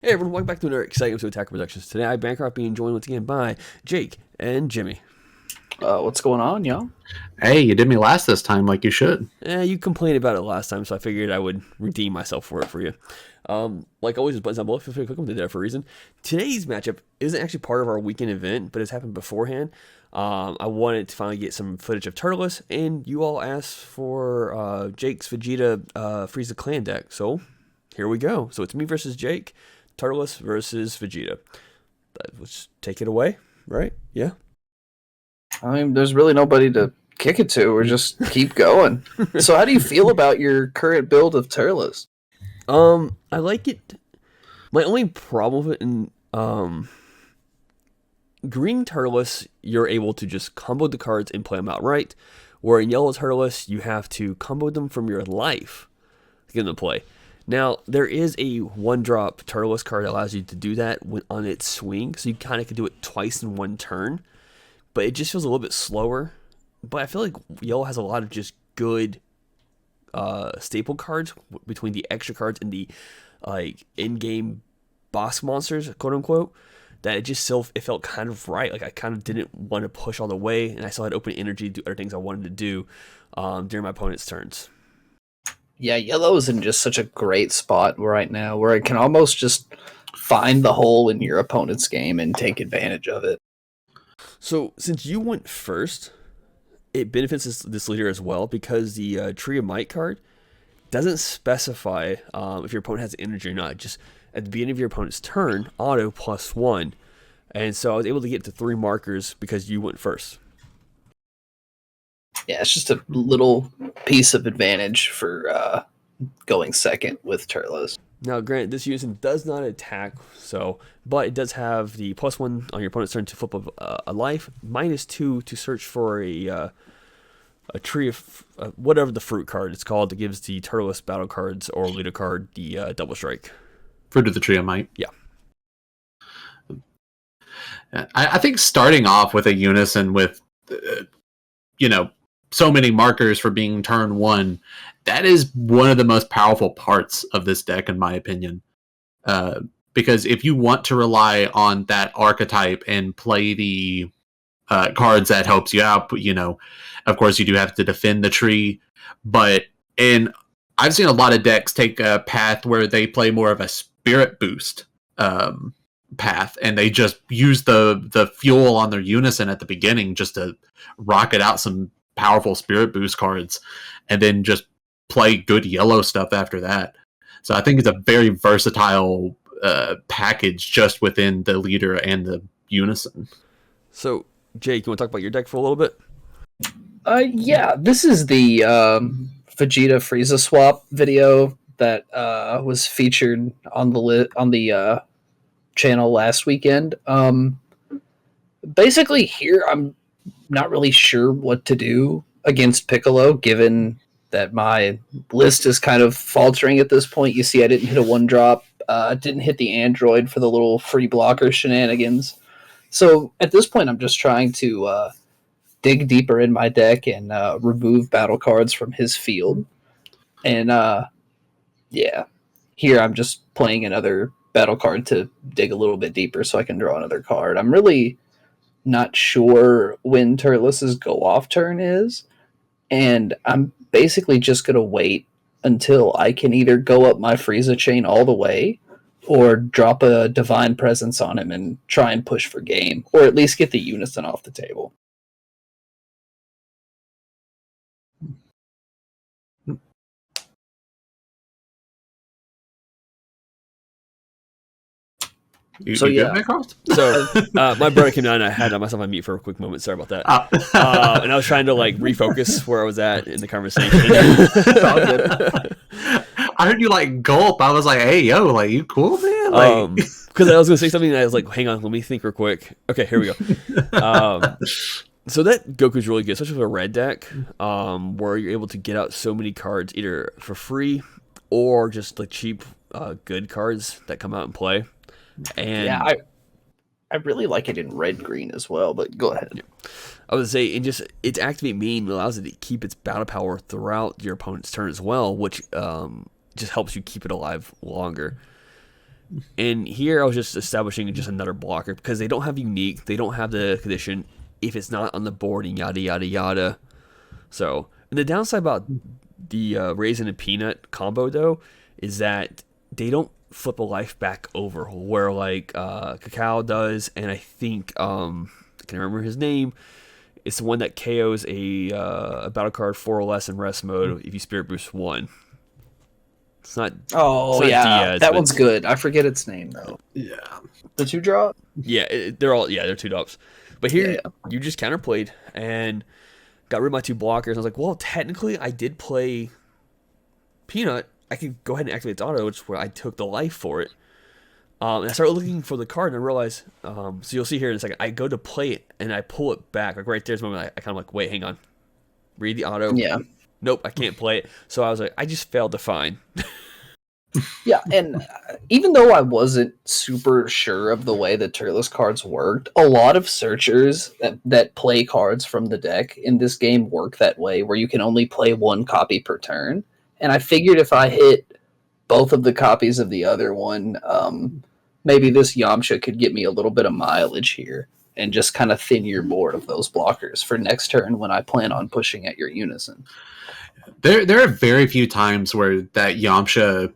Hey everyone, welcome back to another exciting episode of Attacker Productions. Today I Bancroft being joined once again by Jake and Jimmy. What's going on, y'all? Hey, you did me last this time like you should. You complained about it last time, so I figured I would redeem myself for it for you. Like always, with buttons down below, feel free to click them, they're there for a reason. Today's matchup isn't actually part of our weekend event, but it's happened beforehand. I wanted to finally get some footage of Turles, and you all asked for Jake's Vegeta Frieza clan deck, so here we go. So it's me versus Jake, Turles versus Vegeta. Let's take it away, right? Yeah. I mean, there's really nobody to kick it to. We're just keep going. So, how do you feel about your current build of Turles? I like it. My only problem with it in green Turles, you're able to just combo the cards and play them outright. Where in yellow Turles, you have to combo them from your life to get them to play. Now, there is a one-drop Turles card that allows you to do that on its swing, so you kind of can do it twice in one turn, but it just feels a little bit slower. But I feel like yellow has a lot of just good staple cards between the extra cards and the like in-game boss monsters, quote-unquote, that it felt kind of right. Like I kind of didn't want to push all the way, and I still had open energy to do other things I wanted to do during my opponent's turns. Yeah, yellow is in just such a great spot right now where it can almost just find the hole in your opponent's game and take advantage of it. So, since you went first, it benefits this leader as well because the Tree of Might card doesn't specify if your opponent has energy or not. Just at the beginning of your opponent's turn, auto +1. And so I was able to get to 3 markers because you went first. Yeah, it's just a little piece of advantage for going second with Turles. Now, granted, this unison does not attack, but it does have the +1 on your opponent's turn to flip a life, -2 to search for a tree of whatever the fruit card it's called that gives the Turles battle cards or leader card the double strike. Fruit of the Tree of Might. Yeah. I think starting off with a unison with, so many markers for being turn 1, that is one of the most powerful parts of this deck, in my opinion. Because if you want to rely on that archetype and play the cards that helps you out, of course you do have to defend the tree. I've seen a lot of decks take a path where they play more of a spirit boost path, and they just use the fuel on their unison at the beginning just to rocket out some powerful spirit boost cards, and then just play good yellow stuff after that. So I think it's a very versatile package just within the leader and the unison. So, Jake, you want to talk about your deck for a little bit? Yeah, this is the Vegeta Frieza swap video that was featured on the channel last weekend. Basically, here I'm not really sure what to do against Piccolo, given that my list is kind of faltering at this point. You see, I didn't hit a 1-drop, didn't hit the android for the little free blocker shenanigans. So at this point, I'm just trying to dig deeper in my deck and remove battle cards from his field. And yeah, here I'm just playing another battle card to dig a little bit deeper so I can draw another card. I'm really not sure when Turles' go-off turn is, and I'm basically just going to wait until I can either go up my Frieza chain all the way or drop a Divine Presence on him and try and push for game, or at least get the unison off the table. Yeah. So my brother came down and I had myself on mute for a quick moment. Sorry about that. And I was trying to refocus where I was at in the conversation. I heard you gulp. I was like, "Hey, yo, you cool, man?" Because I was gonna say something and I was like, "Hang on, let me think real quick." Okay, here we go. So that Goku's really good, especially with a red deck, where you're able to get out so many cards either for free or just cheap, good cards that come out and play. And yeah, I really like it in red-green as well, but go ahead. Yeah. I would say its activate mean allows it to keep its battle power throughout your opponent's turn as well, which just helps you keep it alive longer. And here I was just establishing just another blocker because they don't have unique, they don't have the condition if it's not on the board and yada yada yada. So, and the downside about the raisin and peanut combo though is that they don't flip a life back over where like Cacao does, and I think I can remember his name. It's the one that KOs a battle card 4 or less in rest mode if you Spirit Boost 1. It's not. Oh, it's not yeah. Diaz, that but one's good. I forget its name, though. Yeah. The 2-drop? Yeah, they're 2 drops. But here, you just counterplayed and got rid of my 2 blockers. I was like, well, technically, I did play Peanut. I could go ahead and activate its auto, which is where I took the life for it. And I started looking for the card, and I realized, so you'll see here in a second, I go to play it, and I pull it back. Like right there's a moment I kind of like, wait, hang on. Read the auto. Yeah. Nope, I can't play it. So I was like, I just failed to find. Yeah, and even though I wasn't super sure of the way the Turles cards worked, a lot of searchers that play cards from the deck in this game work that way, where you can only play 1 copy per turn. And I figured if I hit both of the copies of the other one, maybe this Yamcha could get me a little bit of mileage here and just kind of thin your board of those blockers for next turn when I plan on pushing at your unison. There are very few times where that Yamcha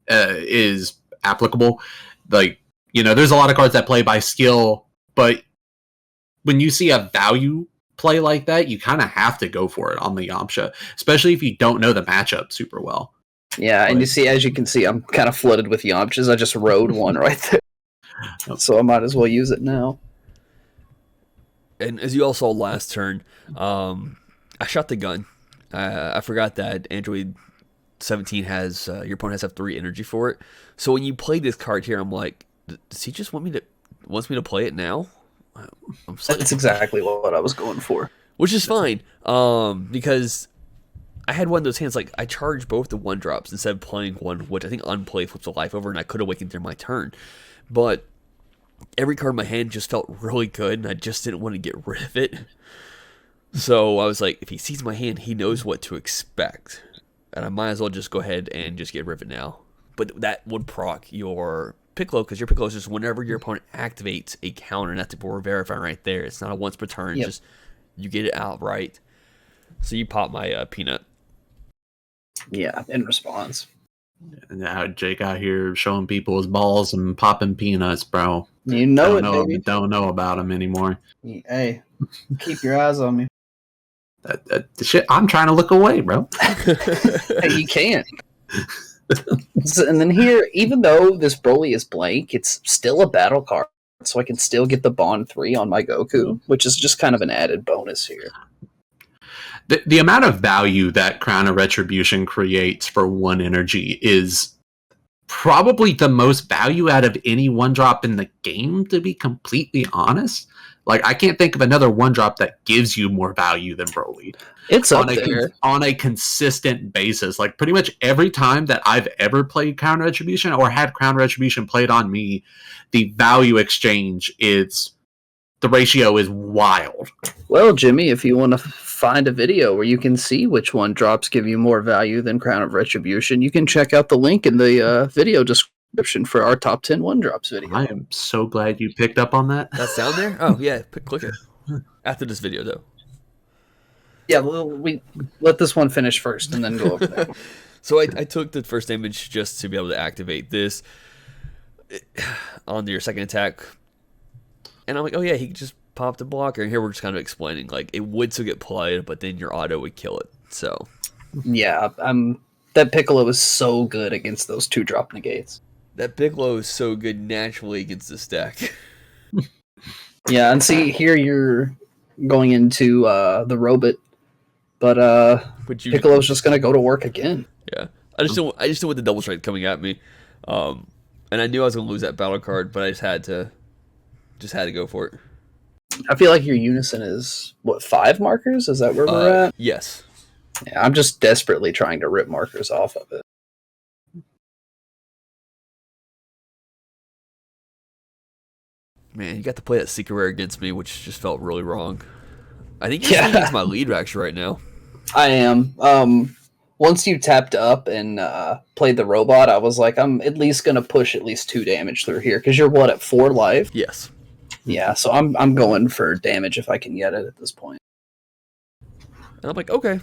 is applicable. Like, there's a lot of cards that play by skill, but when you see a value play like that, you kind of have to go for it on the Yamcha, especially if you don't know the matchup super well. Yeah, and as you can see, I'm kind of flooded with Yamchas. I just rode one right there. So I might as well use it now. And as you all saw last turn, I shot the gun. I forgot that Android 17 has your opponent has to have 3 energy for it. So when you play this card here, I'm like, does he just wants me to play it now? That's exactly what I was going for. Which is fine, because I had one of those hands, like, I charged both the 1-drops instead of playing one, which I think unplay flips a life over, and I could have awakened during my turn. But every card in my hand just felt really good, and I just didn't want to get rid of it. So I was like, if he sees my hand, he knows what to expect. And I might as well just go ahead and just get rid of it now. But that would proc your Piccolo, because your Piccolo is just whenever your opponent activates a counter, and that's what we're verifying right there. It's not a once per turn, Yep. Just you get it outright. So you pop my Peanut. Yeah, in response. Now Jake out here showing people his balls and popping peanuts, bro. You know Baby. Don't know about him anymore. Hey, keep your eyes on me. Shit, I'm trying to look away, bro. Hey, you can't. And then here, even though this Broly is blank, it's still a battle card, so I can still get the Bond 3 on my Goku, which is just kind of an added bonus here. The amount of value that Crown of Retribution creates for 1 energy is probably the most value out of any 1-drop in the game, to be completely honest. Like, I can't think of another 1-drop that gives you more value than Broly. It's up there. On a consistent basis. Like, pretty much every time that I've ever played Crown Retribution or had Crown Retribution played on me, the value exchange the ratio is wild. Well, Jimmy, if you want to find a video where you can see which 1-drops give you more value than Crown of Retribution, you can check out the link in the video description for our top 10 1-drops video. I am so glad you picked up on that. That's down there? Oh, yeah. Click it. After this video, though. Yeah, well, we let this one finish first and then go over there. So I took the first image just to be able to activate this on your second attack. And I'm like, oh yeah, he just popped a blocker. And here we're just kind of explaining, like, it would still get played, but then your auto would kill it. So yeah, that Piccolo is so good against those 2-drop negates. That Piccolo is so good naturally against this deck. Yeah, and see, here you're going into the robot, but Piccolo's just going to go to work again. Yeah. I just don't want the double strike coming at me. And I knew I was going to lose that battle card, but I just had to go for it. I feel like your unison is, 5 markers? Is that where we're at? Yes. Yeah, I'm just desperately trying to rip markers off of it. Man, you got to play that secret rare against me, which just felt really wrong. I think you're against my lead actually right now. I am. once you tapped up and played the robot, I was like, I'm at least gonna push at least 2 damage through here because you're what at 4 life. Yes. Yeah, so I'm going for damage if I can get it at this point. And I'm like, okay.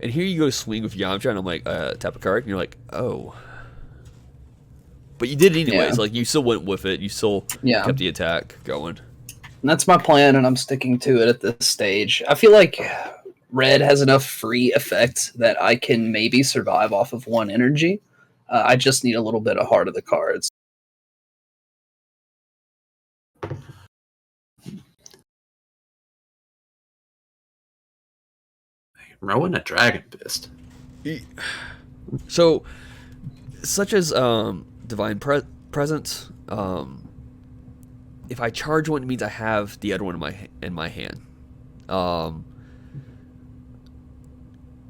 And here you go to swing with Yamcha, and I'm like, tap a card, and you're like, oh. But you did it anyways. Yeah. Like, you still went with it. You still kept the attack going. And that's my plan, and I'm sticking to it at this stage. I feel like red has enough free effects that I can maybe survive off of 1 energy. I just need a little bit of heart of the cards. Throwing a Dragon Fist. So, such as Divine Presence, if I charge one, it means I have the other one in my hand.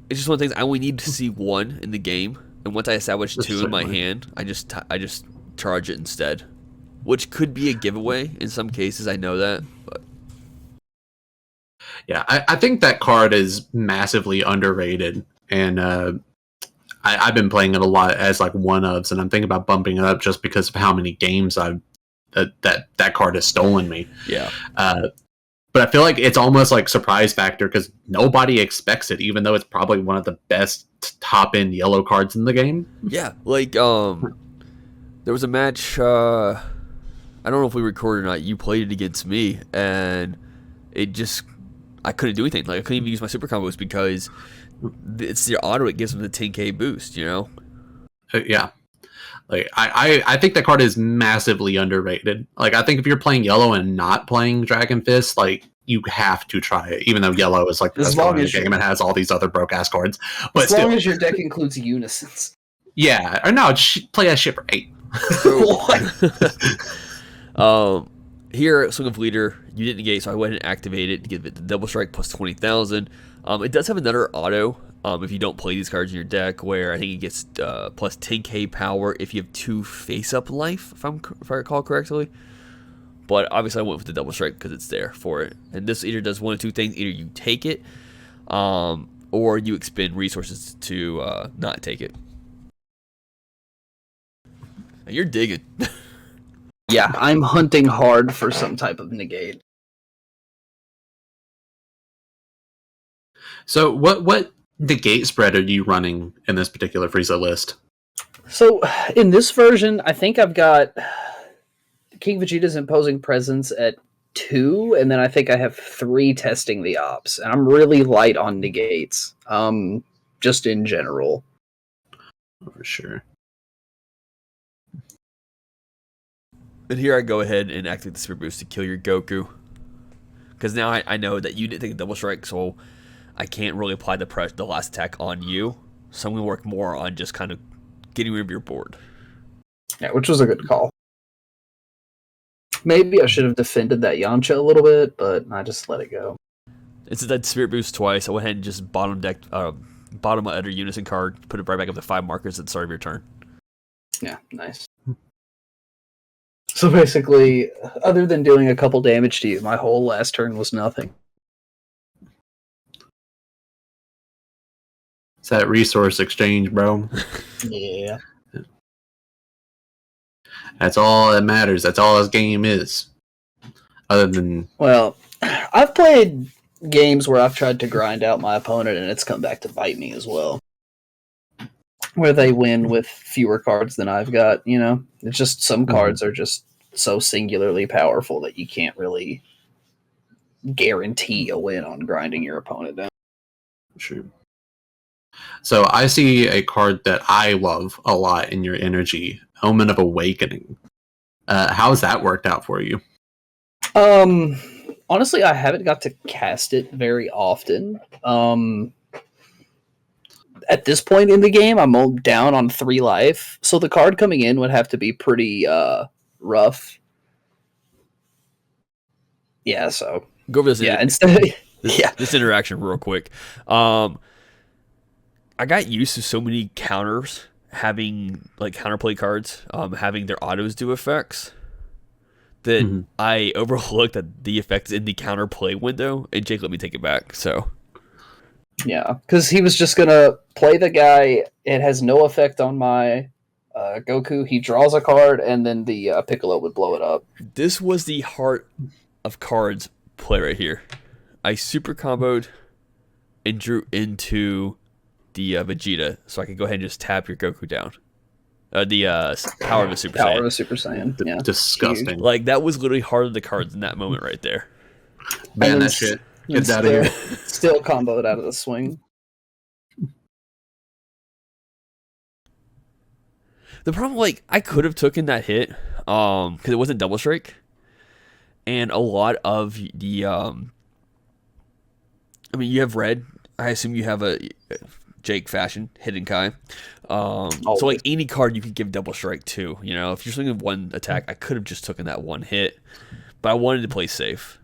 It's just one of the things I only need to see 1 in the game, and once I establish 2 in my hand, I just charge it instead, which could be a giveaway in some cases. I know that, but yeah, I think that card is massively underrated, and I've been playing it a lot as like one-ofs, and I'm thinking about bumping it up just because of how many games that card has stolen me. Yeah. But I feel like it's almost like surprise factor because nobody expects it, even though it's probably one of the best top-end yellow cards in the game. Yeah, like there was a match. I don't know if we recorded or not. You played it against me, and I couldn't do anything. Like I couldn't even use my super combos because it's the auto. It gives them the 10k boost. You know. Yeah. Like I think that card is massively underrated. Like I think if you're playing yellow and not playing Dragon Fist, like you have to try it. Even though yellow is like the best card in the game and has all these other broke ass cards, but as long as your deck includes unisons. Yeah, or no, play that shit for 8. Here at Swing of Leader, you didn't negate, so I went and activated to give it the double strike plus 20,000. It does have another auto. If you don't play these cards in your deck, where I think it gets plus 10k power if you have 2 face-up life, if I recall correctly. But obviously I went with the double strike because it's there for it. And this either does one of 2 things. Either you take it, or you expend resources to not take it. And you're digging. Yeah, I'm hunting hard for some type of negate. So what negate spread are you running in this particular Frieza list? So in this version, I think I've got King Vegeta's Imposing Presence at 2, and then I think I have 3 testing the ops. And I'm really light on negates, just in general. For sure. And here I go ahead and activate the Spirit Boost to kill your Goku. Because now I know that you didn't take a double strike, so I can't really apply the last attack on you. So I'm going to work more on just kind of getting rid of your board. Yeah, which was a good call. Maybe I should have defended that Yamcha a little bit, but I just let it go. Instead that Spirit Boost twice, I went ahead and just bottom my other Unison card, put it right back up to 5 markers at the start of your turn. Yeah, nice. So basically, other than doing a couple damage to you, my whole last turn was nothing. It's that resource exchange, bro. Yeah. That's all that matters. That's all this game is. Other than... Well, I've played games where I've tried to grind out my opponent and it's come back to bite me as well. Where they win with fewer cards than I've got, you know? It's just some cards are just so singularly powerful that you can't really guarantee a win on grinding your opponent down. Sure. So I see a card that I love a lot in your energy, Omen of Awakening. How's that worked out for you? Honestly, I haven't got to cast it very often. At this point in the game, I'm down on 3 life, so the card coming in would have to be pretty rough. Yeah, so go over this. This interaction real quick. I got used to so many counters having like counterplay cards, having their autos do effects, that I overlooked that the effects in the counterplay window, and Jake let me take it back. So Yeah, because he was just gonna play the guy. It has no effect on my Goku. He draws a card, and then the Piccolo would blow it up. This was the heart of cards play right here. I super comboed and drew into the Vegeta, so I could go ahead and just tap your Goku down. The power of a Super Power Saiyan. of a Super Saiyan. Yeah, Disgusting. Like, that was literally heart of the cards in that moment right there. Ban And that then shit. and Get out of here. Still comboed out of the swing. The problem, like, I could have taken that hit, because it wasn't double strike, and a lot of the, I mean, you have red. I assume you have a Jake fashion, Hidden Kai. So, like, any card you could give double strike to, you know? If you're swinging one attack, I could have just taken that one hit, but I wanted to play safe.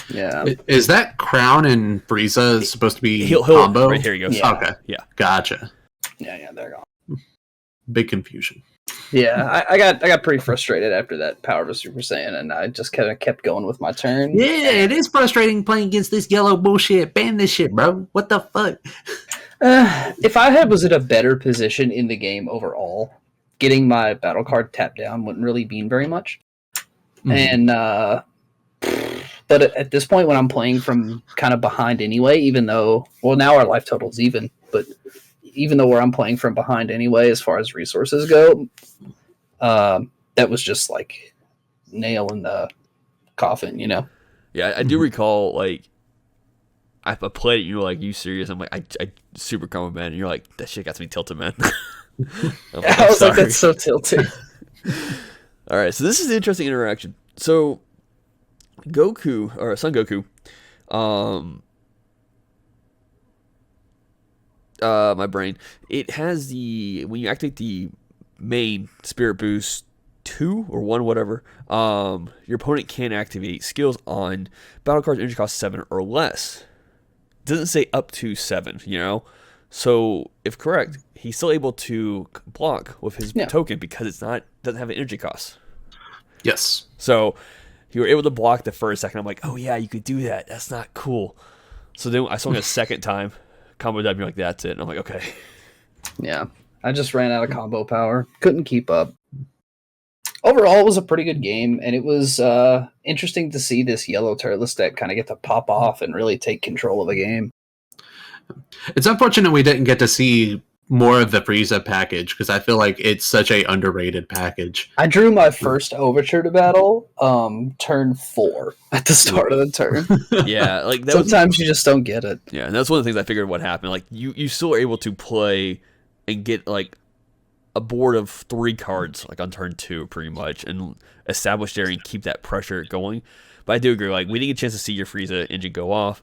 Yeah. Is that Crown and Frieza supposed to be He'll combo? right here he goes. Yeah. Okay. Yeah. Gotcha. Yeah, they're gone. Big confusion. Yeah, I got pretty frustrated after that Power of a Super Saiyan, and I just kind of kept going with my turn. Yeah, it is frustrating playing against this yellow bullshit. Ban this shit, bro. What the fuck? If I was in a better position in the game overall, getting my battle card tapped down wouldn't really mean very much. And but at this point, when I'm playing from kind of behind anyway, even though, well, now our life total's even, but even though where I'm playing from behind anyway, as far as resources go, that was just like nail in the coffin, you know? Yeah, I do recall, like, I played it, and you were like, you serious? I'm like, I super combo, man. And you're like, that shit got me tilted, man. I was like, that's so tilting. All right, so this is an interesting interaction. So, Goku, or Son Goku, my brain, it has when you activate the main Spirit Boost 2 or 1, whatever, your opponent can activate skills on battle cards energy cost 7 or less. It doesn't say up to 7, you know? So, if correct, he's still able to block with his token because doesn't have an energy cost. Yes. So, you were able to block the first second. I'm like, oh yeah, you could do that. That's not cool. So then I swung a second time, comboed up, and you're like, that's it. And I'm like, okay. Yeah, I just ran out of combo power. Couldn't keep up. Overall, it was a pretty good game, and it was interesting to see this yellow Turles deck kind of get to pop off and really take control of the game. It's unfortunate we didn't get to see more of the Frieza package because I feel like it's such a underrated package. I drew my first overture to battle turn 4 at the start of the turn. Yeah, like sometimes you just don't get it. Yeah, and that's one of the things I figured what happened. Like you still are able to play and get like a board of 3 cards like on turn 2 pretty much and establish there and keep that pressure going. But I do agree, like we didn't get a chance to see your Frieza engine go off.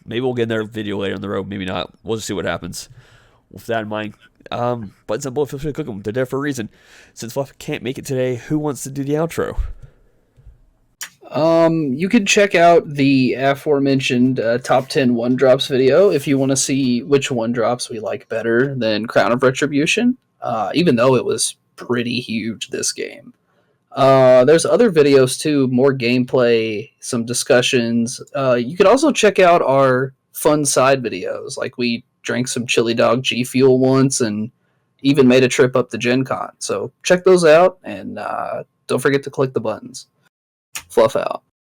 Maybe we'll get another video later on the road, maybe not. We'll just see what happens. With that in mind, Buttons and Bullet, feel free to cook them. They're there for a reason. Since Fluff can't make it today, who wants to do the outro? You can check out the aforementioned top 10 1-drops video if you want to see which 1-drops we like better than Crown of Retribution, even though it was pretty huge this game. There's other videos too, more gameplay, some discussions. You could also check out our fun side videos, like we drank some Chili Dog G Fuel once and even made a trip up to Gen Con. So check those out and don't forget to click the buttons. Fluff out.